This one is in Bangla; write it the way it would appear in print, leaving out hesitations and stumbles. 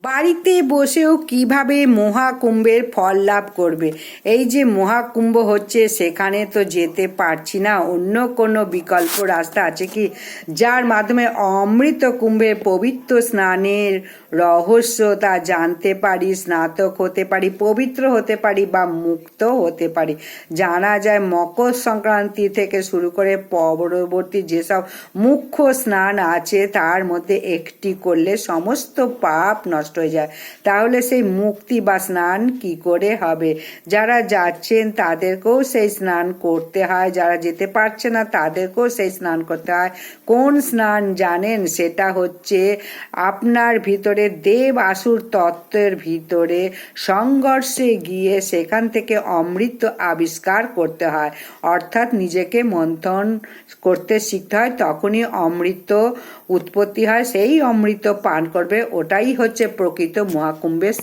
বাড়িতে বসেও কিভাবে মহাকুম্ভের ফল লাভ করবে। এই যে মহাকুম্ভ হচ্ছে, সেখানে তো যেতে পারছি না, অন্য কোনো বিকল্প রাস্তা আছে কি, যার মাধ্যমে অমৃত কুম্ভের পবিত্র স্নানের রহস্য তা জানতে পারি, স্নাতক হতে পারি, পবিত্র হতে পারি বা মুক্ত হতে পারি। জানা যায় মকর সংক্রান্তি থেকে শুরু করে পরবর্তী যেসব মুখ্য স্নান আছে তার মধ্যে একটি করলে সমস্ত পাপ নষ্ট হয়ে যায়। তাহলে সেই মুক্তি বা স্নান কি করে হবে? যারা যাচ্ছেন তাদেরকেও সেই স্নান করতে হয়, যারা যেতে পারছে না তাদেরকেও সেই স্নান করতে হয়। কোন স্নান জানেন? সেটা হচ্ছে আপনার ভিতরে দেব আসুর তত্ত্বের ভিতরে সংঘর্ষে গিয়ে সেখান থেকে অমৃত আবিষ্কার করতে হয়, অর্থাৎ নিজেকে মন্থন করতে শিখতে হয়, তখনই অমৃত উৎপত্তি হয়। সেই অমৃত পান করবে, ওটাই হচ্ছে প্রকৃত মহাকুম্ভের